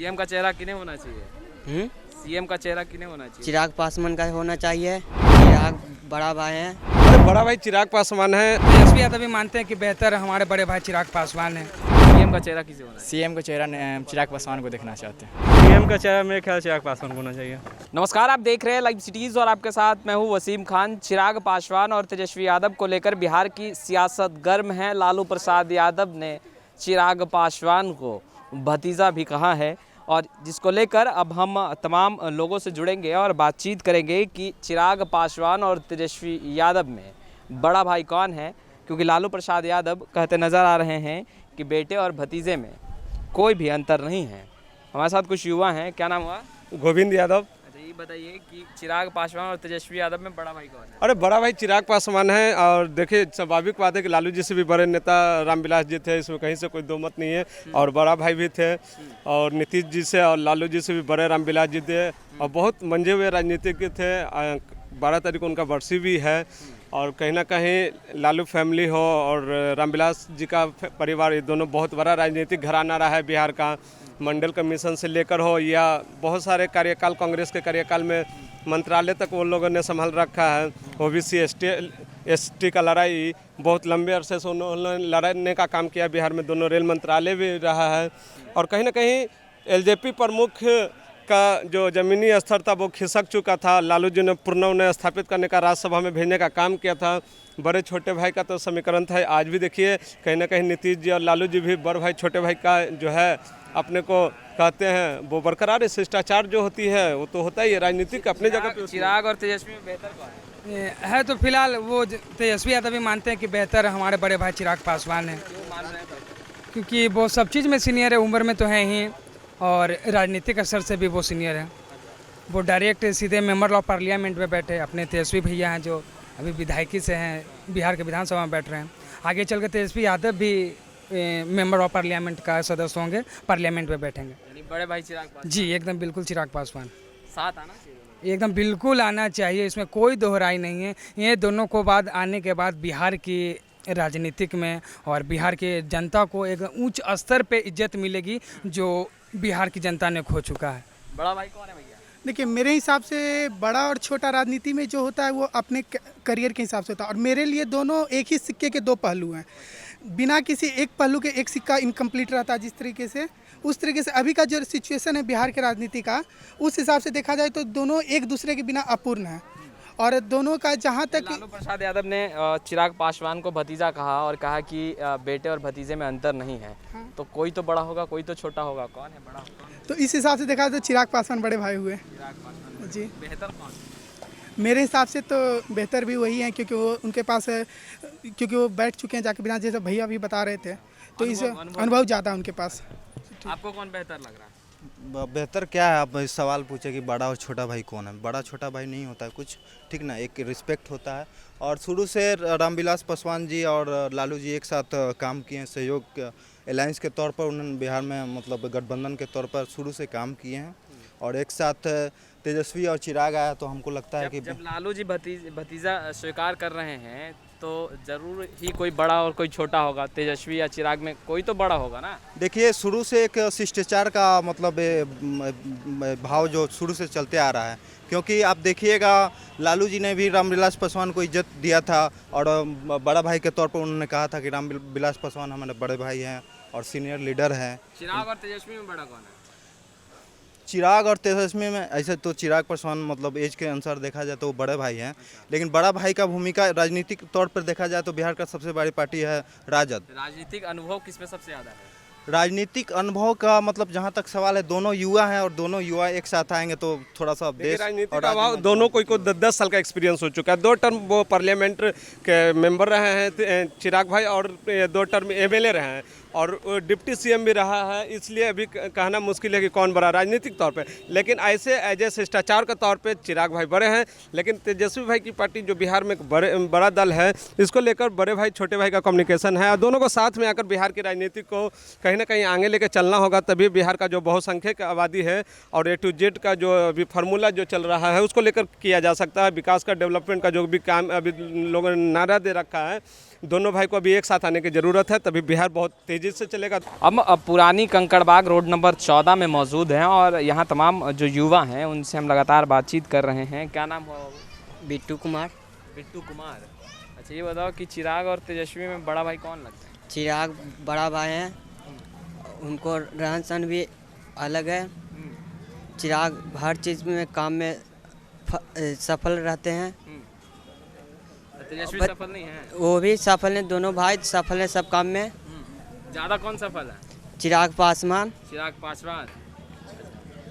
CM का चेहरा किन्हें होना चाहिए? सीएम का चेहरा किन्हें होना चाहिए? चिराग पासवान का होना चाहिए। चिराग बड़ा भाई है। अरे बड़ा भाई चिराग पासवान है। तेजस्वी यादव भी मानते हैं कि बेहतर हमारे बड़े भाई चिराग पासवान है। सीएम का चेहरा किसे होना चाहिए? सीएम का चेहरा चिराग पासवान को देखना चाहते हैं। सीएम का चेहरा मेरे ख्याल से चिराग पासवान को होना चाहिए। नमस्कार, आप देख रहे हैं लाइव सिटीज़ और आपके साथ मैं हूं वसीम खान। चिराग पासवान और तेजस्वी यादव को लेकर बिहार की सियासत गर्म है। लालू प्रसाद यादव ने चिराग पासवान को भतीजा भी कहा है और जिसको लेकर अब हम तमाम लोगों से जुड़ेंगे और बातचीत करेंगे कि चिराग पासवान और तेजस्वी यादव में बड़ा भाई कौन है, क्योंकि लालू प्रसाद यादव कहते नज़र आ रहे हैं कि बेटे और भतीजे में कोई भी अंतर नहीं है। हमारे साथ कुछ युवा हैं। क्या नाम हुआ? गोविंद यादव। अच्छा, ये बताइए कि चिराग पासवान और तेजस्वी यादव में बड़ा भाई कौन है? अरे बड़ा भाई चिराग पासवान है और देखिए स्वाभाविक बात है कि लालू जी से भी बड़े नेता रामविलास जी थे, इसमें कहीं से कोई दो मत नहीं है। और बड़ा भाई भी थे और नीतीश जी से और लालू जी से भी बड़े रामविलास जी थे और बहुत मंजे हुए राजनीतिज्ञ थे। 12 तारीख को उनका बरसी भी है और कहीं ना कहीं लालू फैमिली हो और रामविलास जी का परिवार, ये दोनों बहुत बड़ा राजनीतिक घराना रहा है बिहार का। मंडल कमीशन से लेकर हो या बहुत सारे कार्यकाल, कांग्रेस के कार्यकाल में मंत्रालय तक वो लोगों ने संभाल रखा है। ओबीसी एसटी का लड़ाई बहुत लंबे अरसे से उन्होंने लड़ने का काम किया बिहार में। दोनों रेल मंत्रालय भी रहा है और कहीं ना कहीं एलजेपी प्रमुख का जो ज़मीनी स्तर था वो खिसक चुका था। लालू जी ने पुनः उन्हें स्थापित करने का, राज्यसभा में भेजने का काम किया था। बड़े छोटे भाई का तो समीकरण था। आज भी देखिए कहीं ना कहीं नीतीश जी और लालू जी भी बड़े भाई छोटे भाई का जो है अपने को कहते हैं वो बरकरार है। शिष्टाचार जो होती है वो तो होता ही है, राजनीतिक अपने जगह पे। चिराग और तेजस्वी में बेहतर कौन है? तो फिलहाल वो तेजस्वी यादव भी मानते हैं कि बेहतर हमारे बड़े भाई चिराग पासवान है, क्यों मान रहे हैं तो? क्योंकि वो सब चीज़ में सीनियर है, उम्र में तो है ही और राजनीतिक असर से भी वो सीनियर है। वो डायरेक्ट सीधे मेंबर ऑफ पार्लियामेंट में बैठे। अपने तेजस्वी भैया हैं जो अभी विधायकी से हैं, बिहार के विधानसभा में बैठ रहे हैं। आगे चल के तेजस्वी यादव भी मेंबर ऑफ पार्लियामेंट का सदस्य होंगे, पार्लियामेंट में बैठेंगे। यानी बड़े भाई चिराग पासवान जी एकदम बिल्कुल चिराग पासवान साथ आना चाहिए। एकदम बिल्कुल आना चाहिए, इसमें कोई दोहराई नहीं है। ये दोनों को बाद आने के बाद बिहार की राजनीतिक में और बिहार के जनता को एक उच्च स्तर पे इज्जत मिलेगी जो बिहार की जनता ने खो चुका है। बड़ा भाई कौन है भैया? देखिए मेरे हिसाब से बड़ा और छोटा राजनीति में जो होता है वो अपने करियर के हिसाब से होता है और मेरे लिए दोनों एक ही सिक्के के दो पहलू हैं। बिना किसी एक पहलू के एक सिक्का इनकम्प्लीट रहता है। जिस तरीके से उस तरीके से अभी का जो सिचुएशन है बिहार के राजनीति का, उस हिसाब से देखा जाए तो दोनों एक दूसरे के बिना अपूर्ण हैं और दोनों का जहाँ तक लालू प्रसाद यादव ने चिराग पासवान को भतीजा कहा और कहा कि बेटे और भतीजे में अंतर नहीं है। तो कोई तो बड़ा होगा, कोई तो छोटा होगा। कौन है बड़ा? तो इस हिसाब से देखा जाए तो चिराग पासवान बड़े भाई हुए। चिराग पासवान जी बेहतर कौन? मेरे हिसाब से तो बेहतर भी वही है क्योंकि वो उनके पास क्योंकि वो बैठ चुके हैं जाके बिना, जैसे भैया भी बता रहे थे, तो इस अनुभव ज़्यादा उनके पास। आपको कौन बेहतर लग रहा है? बेहतर क्या है? आप इस सवाल पूछे कि बड़ा और छोटा भाई कौन है। बड़ा छोटा भाई नहीं होता है कुछ, ठीक ना, एक रिस्पेक्ट होता है। और शुरू से रामविलास पासवान जी और लालू जी एक साथ काम किए हैं, सहयोग अलायंस के तौर पर उन्होंने बिहार में मतलब गठबंधन के तौर पर शुरू से काम किए हैं और एक साथ तेजस्वी और चिराग आया तो हमको लगता है कि जब लालू जी भतीजा स्वीकार कर रहे हैं तो जरूर ही कोई बड़ा और कोई छोटा होगा। तेजस्वी या चिराग में कोई तो बड़ा होगा ना। देखिए शुरू से एक शिष्टाचार का मतलब भाव जो शुरू से चलते आ रहा है, क्योंकि आप देखिएगा लालू जी ने भी रामविलास पासवान को इज्जत दिया था और बड़ा भाई के तौर पर उन्होंने कहा था कि रामविलास पासवान हमारे बड़े भाई हैं और सीनियर लीडर हैं। चिराग और तेजस्वी में बड़ा कौन है? चिराग और तेजस्वी में ऐसे तो चिराग पासवान मतलब एज के अनुसार देखा जाए तो वो बड़े भाई हैं, लेकिन बड़ा भाई का भूमिका राजनीतिक तौर पर देखा जाए तो बिहार का सबसे बड़ी पार्टी है राजद। राजनीतिक अनुभव किसमें सबसे ज़्यादा है? राजनीतिक अनुभव का मतलब जहाँ तक सवाल है, दोनों युवा हैं और दोनों युवा एक साथ आएंगे तो थोड़ा सा देश राजनीतिक अभाव दोनों कोई 10 साल का एक्सपीरियंस हो चुका है। 2 टर्म वो पार्लियामेंट के मेंबर रहे हैं चिराग भाई और 2 टर्म एमएलए रहे हैं और डिप्टी सीएम भी रहा है। इसलिए अभी कहना मुश्किल है कि कौन बड़ा राजनीतिक तौर पे, लेकिन ऐसे एज ए शिष्टाचार के तौर पे चिराग भाई बड़े हैं। लेकिन तेजस्वी भाई की पार्टी जो बिहार में बड़ा दल है, इसको लेकर बड़े भाई छोटे भाई का कम्युनिकेशन है और दोनों को साथ में आकर बिहार की राजनीति को कहीं ना कहीं आगे लेकर चलना होगा। तभी बिहार का जो बहुसंख्यक आबादी है और A to Z का जो अभी फार्मूला जो चल रहा है उसको लेकर किया जा सकता है। विकास का, डेवलपमेंट का जो भी काम अभी लोगों ने नारा दे रखा है, दोनों भाई को अभी एक साथ आने की ज़रूरत है, तभी बिहार बहुत तेज़ी से चलेगा। अब पुरानी कंकड़बाग रोड नंबर 14 में मौजूद हैं और यहाँ तमाम जो युवा हैं उनसे हम लगातार बातचीत कर रहे हैं। क्या नाम हुआ बाबू? बिट्टू कुमार। बिट्टू कुमार। अच्छा ये बताओ कि चिराग और तेजस्वी में बड़ा भाई कौन लगता है? चिराग बड़ा भाई हैं, उनको रहन सहन भी अलग है। चिराग हर चीज़ में काम में सफल रहते हैं। तेजस्वी बट- सफल नहीं है? वो भी सफल हैं, दोनों भाई सफल हैं सब काम में। ज़्यादा कौन सफल है? चिराग पासवान। चिराग पासवान।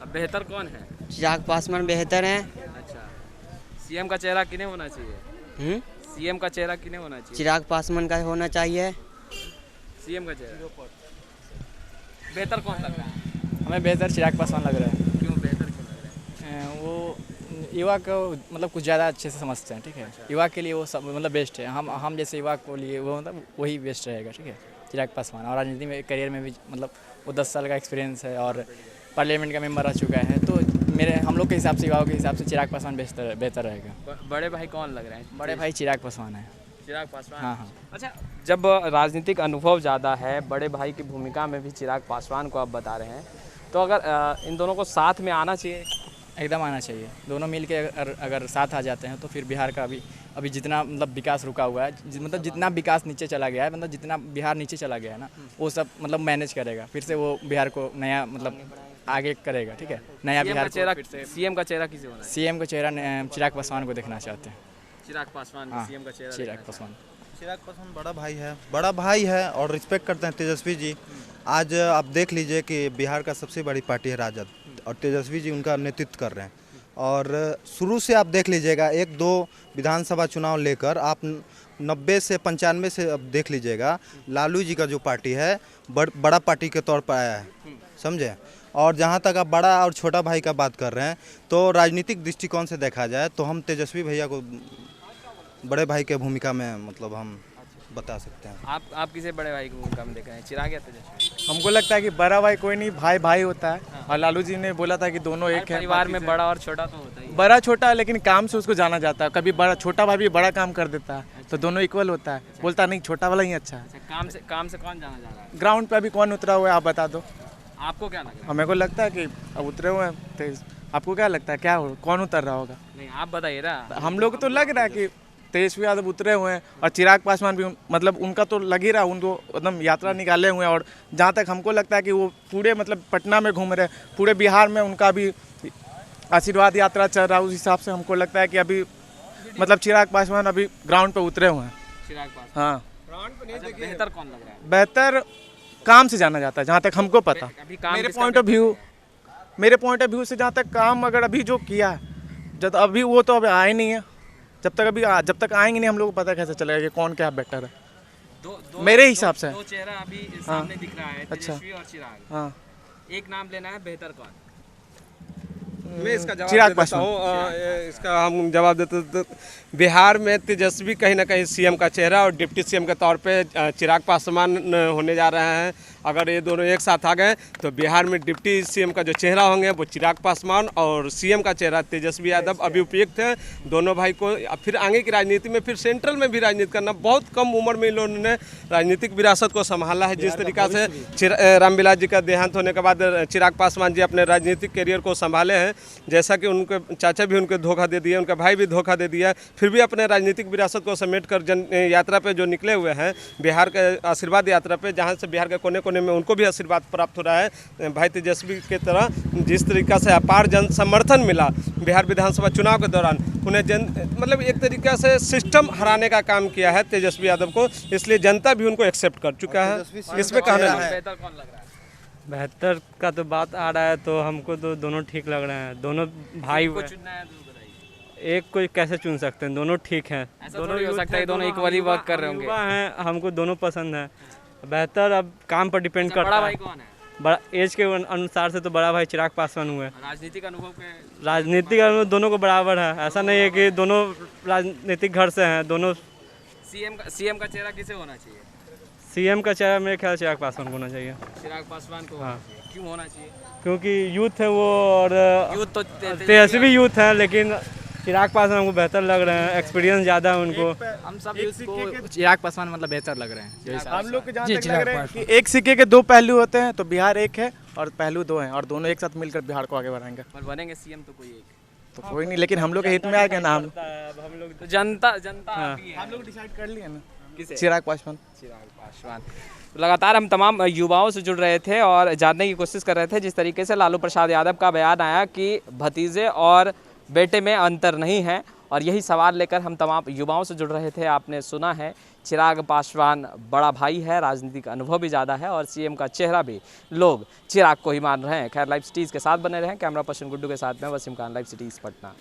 अब बेहतर कौन है? चिराग पासवान बेहतर हैं। अच्छा सीएम का चेहरा किन्हें होना चाहिए? सीएम का चेहरा किन्हें होना चाहिए? चिराग पासवान का होना चाहिए। सीएम का चेहरा बेहतर कौन लग रहा है? हमें बेहतर चिराग पासवान लग रहा है। क्यों बेहतर क्यों लग रहा है? वो युवा को मतलब कुछ ज़्यादा अच्छे से समझते हैं, ठीक है। युवा के लिए वो सब मतलब बेस्ट है। हम जैसे युवा को लिए वो मतलब वही बेस्ट रहेगा, ठीक है, चिराग पासवान। और राजनीति में करियर में भी मतलब वो 10 साल का एक्सपीरियंस है और पार्लियामेंट का मेंबर रह चुका है। तो हम लोग के हिसाब से, युवाओं के हिसाब से चिराग पासवान बेहतर रहेगा। बड़े भाई कौन लग रहे हैं? बड़े भाई चिराग पासवान है। चिराग पासवान। हाँ। अच्छा जब राजनीतिक अनुभव ज़्यादा है, बड़े भाई की भूमिका में भी चिराग पासवान को आप बता रहे हैं, तो अगर इन दोनों को साथ में आना चाहिए? एकदम आना चाहिए। दोनों मिल के अगर साथ आ जाते हैं तो फिर बिहार का अभी जितना मतलब विकास रुका हुआ है, मतलब जितना विकास नीचे चला गया है, मतलब जितना बिहार नीचे चला गया है ना, वो सब मतलब मैनेज करेगा। फिर से वो बिहार को नया मतलब आगे करेगा, ठीक है, नया बिहार चेहरा। फिर से सीएम का चेहरा किसे होना है? सीएम का चेहरा चिराग पासवान को देखना चाहते हैं। चिराग पासवान हाँ, सीएम का चेहरा। चिराग पासवान। चिराग पासवान बड़ा भाई है और रिस्पेक्ट करते हैं तेजस्वी जी। आज आप देख लीजिए कि बिहार का सबसे बड़ी पार्टी है राजद, और तेजस्वी जी उनका नेतृत्व कर रहे हैं। और शुरू से आप देख लीजिएगा, 1-2 विधानसभा चुनाव लेकर आप 90 से 95 से अब देख लीजिएगा, लालू जी का जो पार्टी है बड़ा पार्टी के तौर पर आया है, समझे। और जहाँ तक आप बड़ा और छोटा भाई का बात कर रहे हैं, तो राजनीतिक दृष्टिकोण से देखा जाए तो हम तेजस्वी भैया को बड़े भाई के भूमिका में मतलब हम बता सकते हैं। आप किसे बड़े भाई की भूमिका में देख रहे हैं, चिराग या तेजस्वी? हमको लगता है कि बड़ा भाई कोई नहीं, भाई भाई होता है। और लालू जी ने बोला था कि दोनों एक है। परिवार में बड़ा और छोटा तो होता ही है। बड़ा छोटा है, लेकिन काम से उसको जाना जाता है। कभी बड़ा छोटा भाई भी बड़ा काम कर देता है, तो दोनों इक्वल होता है। बोलता नहीं छोटा वाला ही अच्छा है। अच्छा काम से कौन जाना जा रहा है? ग्राउंड पे अभी कौन उतरा हुआ है आप बता दो। आपको क्या लग रहा है? हमें को लगता है कि अब उतरे हुए हैं तेज। आपको क्या लगता है क्या हो, कौन उतर रहा होगा? नहीं आप बताइए ना। हम लोग तो लग रहा है कि तेजस्वी यादव उतरे हुए हैं, और चिराग पासवान भी मतलब उनका तो लग ही रहा, उनको एकदम यात्रा निकाले हुए हैं। और जहाँ तक हमको लगता है कि वो पूरे मतलब पटना में घूम रहे हैं, पूरे बिहार में उनका भी आशीर्वाद यात्रा चल रहा है। उस हिसाब से हमको लगता है कि अभी मतलब चिराग पासवान अभी ग्राउंड पे उतरे हुए हैं। चिराग पासवान। हाँ, अच्छा, बेहतर कौन लग रहा है? बेहतर काम से जाना जाता है जहाँ तक हमको पता। अभी काम मेरे किसका पॉइंट ऑफ व्यू से जहाँ तक काम अगर अभी जो किया है, जब अभी वो तो अभी आए नहीं है। जब तक आएंगे नहीं, हम लोग को पता कैसे चलेगा कि कौन क्या बेटर है। मेरे हिसाब से दो चेहरा अभी सामने दिख रहा है, तेजस्वी और चिराग। हाँ, एक नाम लेना है, बेहतर कौन? मैं इसका जवाब चिराग दे देता हूँ। इसका हम जवाब देते तो बिहार में तेजस्वी कहीं ना कहीं सीएम का चेहरा और डिप्टी सीएम के तौर पे चिराग पासवान होने जा रहे हैं। अगर ये दोनों एक साथ आ गए तो बिहार में डिप्टी सीएम का जो चेहरा होंगे वो चिराग पासवान, और सीएम का चेहरा तेजस्वी यादव अभी उपयुक्त है। दोनों भाई को फिर आगे की राजनीति में, फिर सेंट्रल में भी राजनीति करना, बहुत कम उम्र में इन लोगों ने राजनीतिक विरासत को संभाला है। जिस तरीका से रामविलास जी का देहांत होने के बाद चिराग पासवान जी अपने राजनीतिक करियर को संभाले हैं, जैसा कि उनके चाचा भी उनको धोखा दे दिए, उनका भाई भी धोखा दे दिया, फिर भी अपने राजनीतिक विरासत को समेट कर जन यात्रा पे जो निकले हुए हैं, बिहार के आशीर्वाद यात्रा पे, जहाँ से बिहार के कोने कोने में उनको भी आशीर्वाद प्राप्त हो रहा है। भाई तेजस्वी के तरह जिस तरीका से अपार जन समर्थन मिला बिहार विधानसभा चुनाव के दौरान, उन्हें मतलब एक तरीका से सिस्टम हराने का काम किया है तेजस्वी यादव को, इसलिए जनता भी उनको एक्सेप्ट कर चुका है। इसमें कहना है बेहतर कौन लग रहा है? बेहतर का तो बात आ रहा है, तो हमको तो दोनों ठीक लग रहे हैं। दोनों भाई को चुनना है तो बताइए। एक को कैसे चुन सकते हैं, दोनों ठीक हैं। ऐसा थोड़ी हो सकता है दोनों इक्वली वर्क कर रहे होंगे। युवा हैं, हमको दोनों पसंद है। बेहतर अब काम पर डिपेंड करता बड़ा है। भाई कौन है? बड़ा एज के अनुसार से तो बड़ा भाई चिराग पासवान हुए। राजनीतिक अनुभव के राजनीतिक अनुभव दोनों को बराबर है, ऐसा नहीं है कि दोनों राजनीतिक घर से हैं। दोनों सीएम का चेहरा किसे होना चाहिए? सीएम का चेहरा मेरे ख्याल चिराग पासवान को होना चाहिए। चिराग पासवान को। हाँ। क्यों होना चाहिए? क्योंकि यूथ है वो, और यूथ तो तेजस्वी यूथ है, लेकिन चिराग पासवान हमको बेहतर लग रहे हैं, एक्सपीरियंस ज़्यादा है उनको। हम सब इसको चिराग पासवान मतलब बेहतर लग रहे हैं जो हिसाब हम लोग को जहाँ जी, तक लग चिराग रहा है पासवान। कि एक सिक्के के दो पहलू होते हैं, तो बिहार एक है और पहलू दो हैं, और दोनों एक साथ मिलकर बिहार को आगे बढ़ाएंगे। और बनेंगे सीएम तो कोई एक, तो कोई नहीं, लेकिन हम लोग के हित में आ गया ना, हम लोग तो जनता आप ही हम लोग डिसाइड कर लिए ना, किसे? चिराग पासवान। चिराग पासवान। तो लगातार हम तमाम युवाओं से जुड़ रहे थे और जानने की कोशिश कर रहे थे जिस तरीके से लालू प्रसाद यादव का बयान आया कि भतीजे और बेटे में अंतर नहीं है, और यही सवाल लेकर हम तमाम युवाओं से जुड़ रहे थे। आपने सुना है चिराग पासवान बड़ा भाई है, राजनीतिक अनुभव भी ज़्यादा है और सीएम का चेहरा भी लोग चिराग को ही मान रहे हैं। खैर, लाइव सिटीज़ के साथ बने रहें। कैमरा पर्सन गुड्डू के साथ मैं वसीम खान, लाइव सिटीज़ पटना।